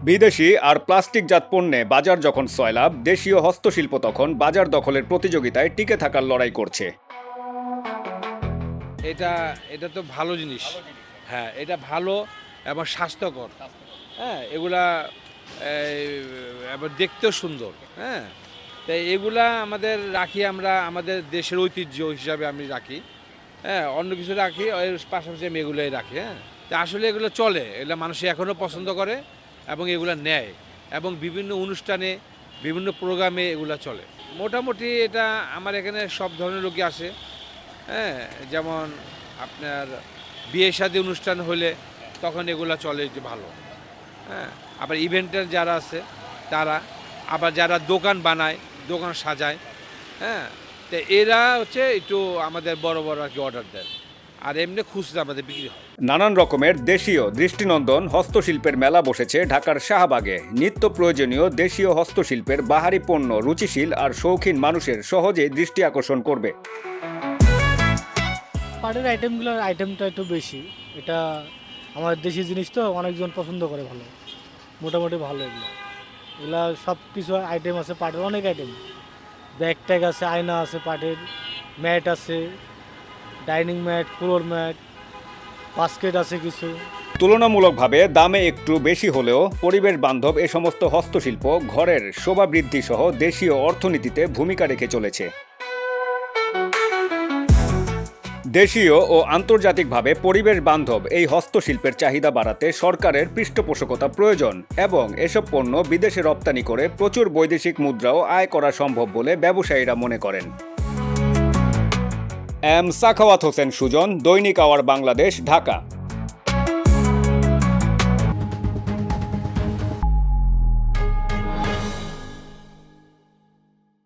বিদেশি আর প্লাস্টিকজাত পণ্যে বাজার যখন সয়লাব, দেশীয় হস্তশিল্প তখন বাজার দখলের প্রতিযোগিতায় টিকে থাকার লড়াই করছে। এটা এটা তো ভালো জিনিস। হ্যাঁ, এটা ভালো এবং স্বাস্থ্যকর। হ্যাঁ, এগুলা এই, আবার দেখতেও সুন্দর। হ্যাঁ, তাই এগুলা আমাদের রাখি, আমরা আমাদের দেশের ঐতিহ্য হিসাবে আমি রাখি। হ্যাঁ, অন্য কিছু রাখি, এর পাশাপাশি আমি এগুলোই রাখি। হ্যাঁ, তা আসলে এগুলো চলে, এগুলো মানুষ এখনও পছন্দ করে এবং এগুলো নেয় এবং বিভিন্ন অনুষ্ঠানে বিভিন্ন প্রোগ্রামে এগুলো চলে। মোটামুটি এটা আমার এখানে সব ধরনের লোকই আসে। হ্যাঁ, যেমন আপনার বিয়ে শাদী অনুষ্ঠান হলে তখন এগুলো চলে একটু ভালো। হ্যাঁ, আবার ইভেন্টের যারা আছে তারা, আবার যারা দোকান বানায়, দোকান সাজায়। হ্যাঁ, তো এরা হচ্ছে একটু আমাদের বড় বড় আর কি অর্ডার দেয়, আর এমনি খুচরা আমাদের বিক্রি হয়। নানান রকমের দেশীয় দৃষ্টিনন্দন হস্তশিল্পের মেলা বসেছে ঢাকার শাহবাগে। নিত্য প্রয়োজনীয় দেশীয় হস্তশিল্পের বাহারি পণ্য রুচিশীল আর শৌখিন মানুষের সহজেই দৃষ্টি আকর্ষণ করবে। পাটের আইটেমটা একটু বেশি। এটা আমার দেশি জিনিস তো অনেকজন পছন্দ করে ভালো, মোটামুটি ভালো। এগুলা সব কিছু আইটেম আছে পাটের, অনেক আইটেম। ব্যাগ ট্যাগ আছে, আয়না আছে পাটের, ম্যাট আছে, dining mat, floor mat, basket আছে কিছু। তুলনামূলকভাবে দামে একটু বেশি হলেও পরিবেশ বান্ধব এ সমস্ত হস্তশিল্প ঘরের শোভা বৃদ্ধি সহ দেশীয় অর্থনীতিতে ভূমিকা রেখে চলেছে। দেশীয় ও আন্তর্জাতিকভাবে পরিবেশ বান্ধব এই হস্তশিল্পের চাহিদা বাড়াতে সরকারের পৃষ্ঠপোষকতা প্রয়োজন এবং এসব পণ্য বিদেশে রপ্তানি করে প্রচুর বৈদেশিক মুদ্রাও আয় করা সম্ভব বলে ব্যবসায়ীরা মনে করেন। এম সাখাওয়াত হোসেন সুজন, দৈনিক আওয়ার বাংলাদেশ, ঢাকা।